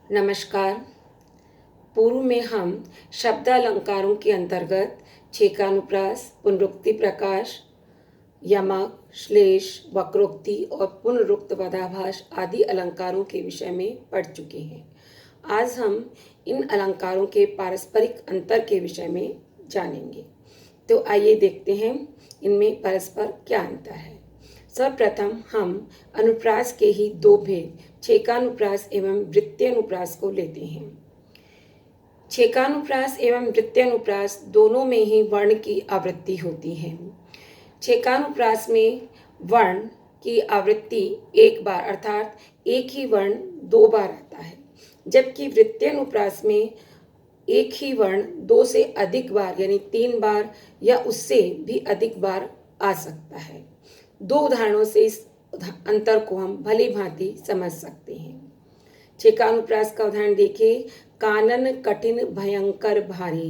नमस्कार। पूर्व में हम शब्दालंकारों के अंतर्गत छेकानुप्रास, पुनरुक्ति प्रकाश, यमक, श्लेष, वक्रोक्ति और पुनरुक्त पदाभास आदि अलंकारों के विषय में पढ़ चुके हैं। आज हम इन अलंकारों के पारस्परिक अंतर के विषय में जानेंगे। तो आइए देखते हैं इनमें परस्पर क्या अंतर है। सर्वप्रथम हम अनुप्रास के ही दो भेद छेकानुप्रास एवं वृत्त्यनुप्रास को लेते हैं। छेकानुप्रास एवं वृत्त्यनुप्रास दोनों में ही वर्ण की आवृत्ति होती है। छेकानुप्रास में वर्ण की आवृत्ति एक बार अर्थात एक ही वर्ण दो बार आता है, जबकि वृत्त्यनुप्रास में एक ही वर्ण दो से अधिक बार यानी 3 बार या उससे भी अधिक बार आ सकता है। दो उदाहरणों से इस अंतर को हम भली भांति समझ सकते हैं। छेकानुप्रास का उदाहरण देखिए। कानन कठिन भयंकर भारी।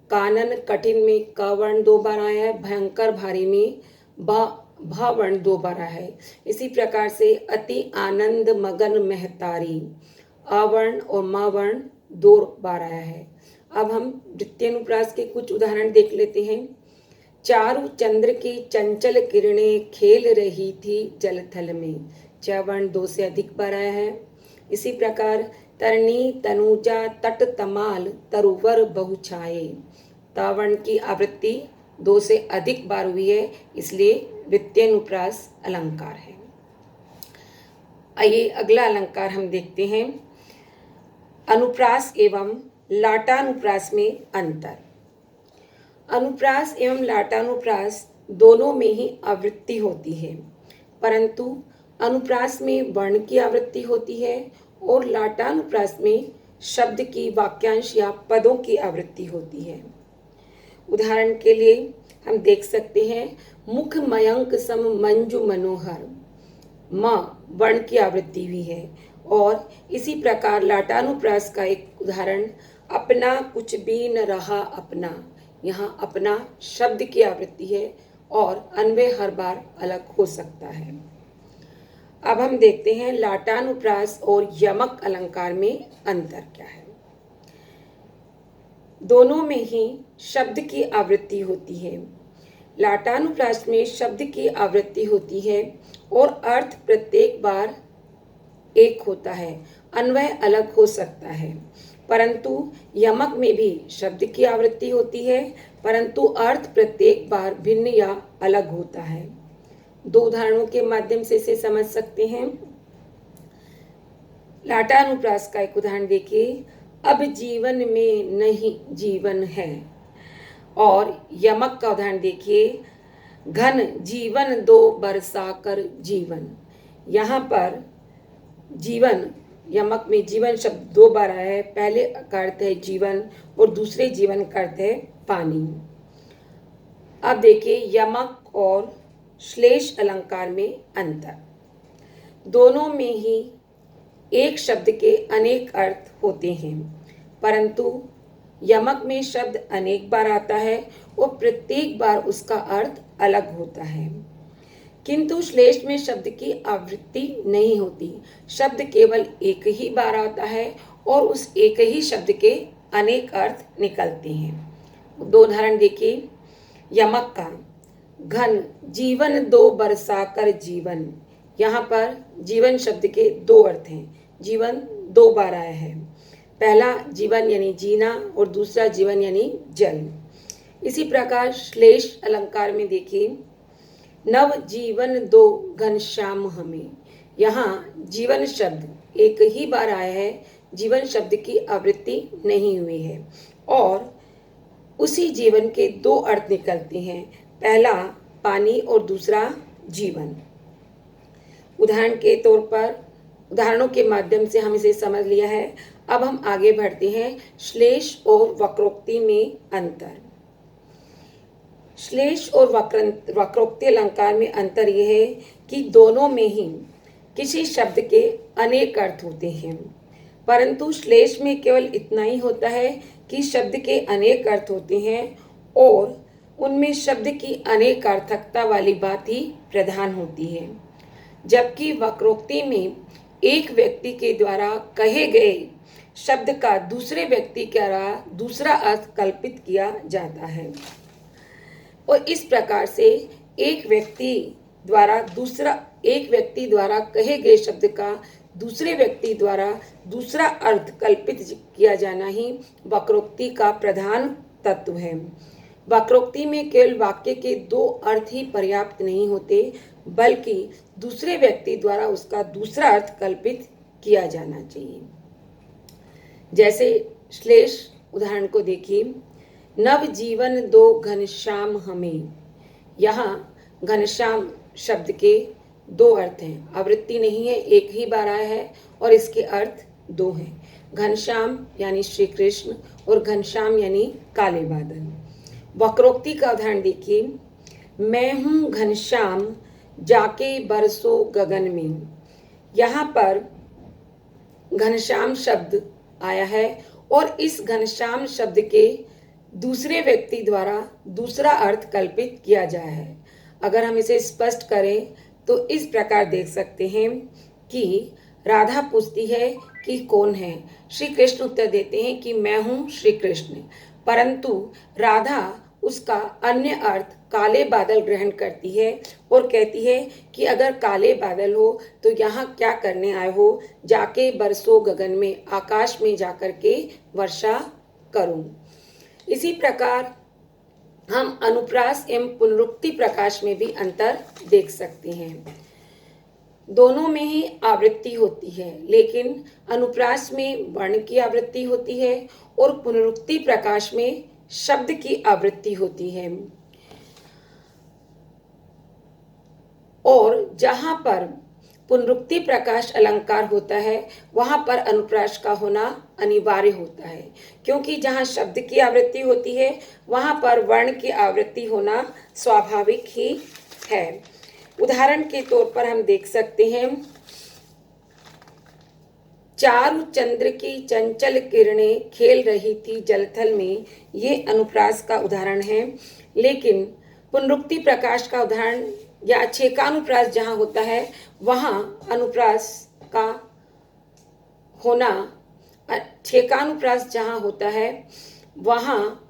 कानन कठिन में क वर्ण 2 बार आया है, भयंकर भारी में भ वर्ण 2 बार आया है। इसी प्रकार से अति आनंद मगन महतारी, अ वर्ण और म वर्ण 2 बार आया है। अब हम वृत्त्यनुप्रास के कुछ उदाहरण देख लेते हैं। चारु चंद्र की चंचल किरणें खेल रही थी जल थल में, च वर्ण 2 से अधिक बार आया है। इसी प्रकार तरणी तनुजा तट तमाल तरुवर बहुछाए, त वर्ण की आवृत्ति 2 से अधिक बार हुई है, इसलिए वृत्त्यनुप्रास अलंकार है। आइए अगला अलंकार हम देखते हैं। अनुप्रास एवं लाटानुप्रास में अंतर। अनुप्रास एवं लाटानुप्रास दोनों में ही आवृत्ति होती है, परंतु अनुप्रास में वर्ण की आवृत्ति होती है और लाटानुप्रास में शब्द की, वाक्यांश या पदों की आवृत्ति होती है। उदाहरण के लिए हम देख सकते हैं, मुख मयंक सम मंजू मनोहर, म वर्ण की आवृत्ति हुई है। और इसी प्रकार लाटानुप्रास का एक उदाहरण, अपना कुछ भी न रहा अपना, यहाँ अपना शब्द की आवृत्ति है और अन्वय हर बार अलग हो सकता है। अब हम देखते हैं लाटानुप्रास और यमक अलंकार में अंतर क्या है। दोनों में ही शब्द की आवृत्ति होती है। लाटानुप्रास में शब्द की आवृत्ति होती है और अर्थ प्रत्येक बार एक होता है, अन्वय अलग हो सकता है। परंतु यमक में भी शब्द की आवृत्ति होती है, परंतु अर्थ प्रत्येक बार भिन्न या अलग होता है। दो उदाहरणों के माध्यम से इसे समझ सकते हैं। लाटानुप्रास का एक उदाहरण देखिए, अब जीवन में नहीं जीवन है। और यमक का उदाहरण देखिए, घन जीवन दो बरसाकर जीवन। यहाँ पर जीवन, यमक में जीवन शब्द 2 बार आया है। पहले का अर्थ है जीवन और दूसरे जीवन का अर्थ है पानी। अब देखिए यमक और श्लेष अलंकार में अंतर। दोनों में ही एक शब्द के अनेक अर्थ होते हैं, परंतु यमक में शब्द अनेक बार आता है और प्रत्येक बार उसका अर्थ अलग होता है, किंतु श्लेष में शब्द की आवृत्ति नहीं होती। शब्द केवल एक ही बार आता है और उस एक ही शब्द के अनेक अर्थ निकलते हैं। दो उदाहरण देखिए। यमक का, घन जीवन दो बरसाकर जीवन। यहाँ पर जीवन शब्द के 2 अर्थ हैं। जीवन 2 बार आया है। पहला जीवन यानी जीना और दूसरा जीवन यानी जल। इसी प्रकार श्लेष अलंकार में देखिए, नव जीवन दो घनश्याम हमें। यहाँ जीवन शब्द एक ही बार आया है, जीवन शब्द की आवृत्ति नहीं हुई है और उसी जीवन के 2 अर्थ निकलते हैं, पहला पानी और दूसरा जीवन। उदाहरण के तौर पर, उदाहरणों के माध्यम से हम इसे समझ लिया है। अब हम आगे बढ़ते हैं। श्लेष और वक्रोक्ति में अंतर। श्लेष और वक्रोक्ति अलंकार में अंतर यह है कि दोनों में ही किसी शब्द के अनेक अर्थ होते हैं, परंतु श्लेष में केवल इतना ही होता है कि शब्द के अनेक अर्थ होते हैं और उनमें शब्द की अनेकार्थकता वाली बात ही प्रधान होती है, जबकि वक्रोक्ति में एक व्यक्ति के द्वारा कहे गए शब्द का दूसरे व्यक्ति द्वारा दूसरा अर्थ कल्पित किया जाता है। और इस प्रकार से एक व्यक्ति द्वारा कहे गए शब्द का दूसरे व्यक्ति द्वारा दूसरा अर्थ कल्पित किया जाना ही वक्रोक्ति का प्रधान तत्व है। वक्रोक्ति में केवल वाक्य के दो अर्थ ही पर्याप्त नहीं होते, बल्कि दूसरे व्यक्ति द्वारा उसका दूसरा अर्थ कल्पित किया जाना चाहिए। जैसे श्लेष उदाहरण को देखिए, नव जीवन दो घनश्याम हमें। यहाँ घनश्याम शब्द के दो अर्थ हैं, आवृत्ति नहीं है, एक ही बार आया है और इसके अर्थ दो हैं। घनश्याम यानी श्री कृष्ण और घनश्याम यानी काले बादल। वक्रोक्ति का उदाहरण देखिए, मैं हूँ घनश्याम जाके बरसो गगन में। यहाँ पर घनश्याम शब्द आया है और इस घनश्याम शब्द के दूसरे व्यक्ति द्वारा दूसरा अर्थ कल्पित किया जाए है। अगर हम इसे स्पष्ट करें तो इस प्रकार देख सकते हैं कि राधा पूछती है कि कौन है। श्री कृष्ण उत्तर देते हैं कि मैं हूँ श्री कृष्ण, परंतु राधा उसका अन्य अर्थ काले बादल ग्रहण करती है और कहती है कि अगर काले बादल हो तो यहाँ क्या करने आए हो, जाके बरसो गगन में, आकाश में जाकर के वर्षा करूं। इसी प्रकार हम अनुप्रास एवं पुनरुक्ति प्रकाश में भी अंतर देख सकते हैं। दोनों में ही आवृत्ति होती है, लेकिन अनुप्रास में वर्ण की आवृत्ति होती है और पुनरुक्ति प्रकाश में शब्द की आवृत्ति होती है। और जहां पर पुनरुक्ति प्रकाश अलंकार होता है वहां पर अनुप्रास का होना अनिवार्य होता है, क्योंकि जहां शब्द की आवृत्ति होती है वहां पर वर्ण की आवृत्ति होना स्वाभाविक ही है। उदाहरण के तौर पर हम देख सकते हैं, चारु चंद्र की चंचल किरणें खेल रही थी जलथल में। ये अनुप्रास का उदाहरण है, लेकिन पुनरुक्ति प्रकाश का उदाहरण या छेकानुप्रास जहाँ होता है वहाँ अनुप्रास का होना, छेकानुप्रास जहाँ होता है वहाँ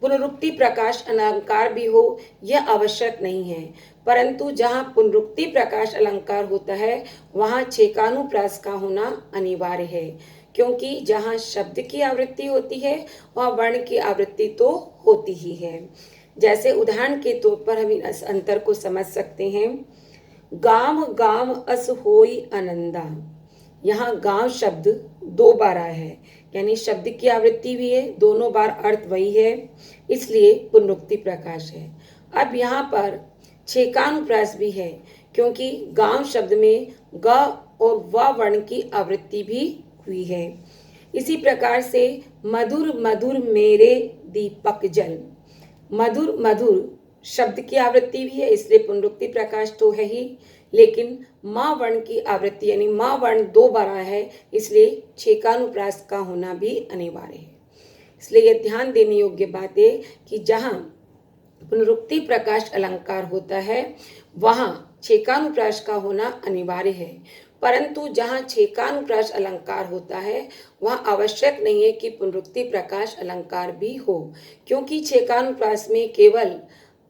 पुनरुक्ति प्रकाश अलंकार भी हो यह आवश्यक नहीं है, परंतु जहाँ पुनरुक्ति प्रकाश अलंकार होता है वहाँ छेकानुप्रास का होना अनिवार्य है, क्योंकि जहाँ शब्द की आवृत्ति होती है वहाँ वर्ण की आवृत्ति तो होती ही है। जैसे उदाहरण के तौर पर हम इस अंतर को समझ सकते हैं, गांव गांव अस होई आनंदा। यहाँ गांव शब्द दो बार आया है, यानी शब्द की आवृत्ति भी है, दोनों बार अर्थ वही है, इसलिए पुनरुक्ति प्रकाश है। अब यहाँ पर छेकानुप्रास भी है, क्योंकि गांव शब्द में ग और व वर्ण की आवृत्ति भी हुई है। इसी प्रकार से मधुर मधुर मेरे दीपक जल। मधुर मधुर शब्द की आवृत्ति भी है, इसलिए पुनरुक्ति प्रकाश तो है ही, लेकिन माँ वर्ण की आवृत्ति यानी माँ वर्ण दो बार आया है, इसलिए छेकानुप्रास का होना भी अनिवार्य है। इसलिए यह ध्यान देने योग्य बात है कि जहाँ पुनरुक्ति प्रकाश अलंकार होता है वहाँ छेकानुप्रास का होना अनिवार्य है, परंतु जहाँ छेकानुप्रास अलंकार होता है वहाँ आवश्यक नहीं है कि पुनरुक्ति प्रकाश अलंकार भी हो, क्योंकि छेकानुप्रास में केवल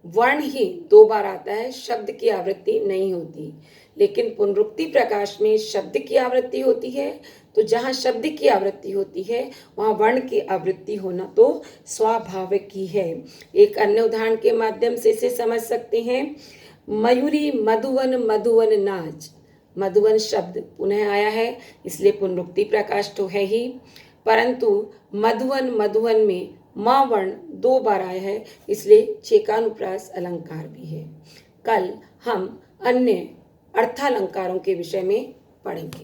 वर्ण ही दो बार आता है, शब्द की आवृत्ति नहीं होती। लेकिन पुनरुक्ति प्रकाश में शब्द की आवृत्ति होती है, तो जहाँ शब्द की आवृत्ति होती है वहाँ वर्ण की आवृत्ति होना तो स्वाभाविक ही है। एक अन्य उदाहरण के माध्यम से इसे समझ सकते हैं, मयूरी मधुवन मधुवन नाच। मधुवन शब्द पुनः आया है, इसलिए पुनरुक्ति प्रकाश तो है ही, परंतु मधुवन मधुवन में माँ वर्ण दो बार आया है, इसलिए छेकानुप्रास अलंकार भी है। कल हम अन्य अर्थालंकारों के विषय में पढ़ेंगे।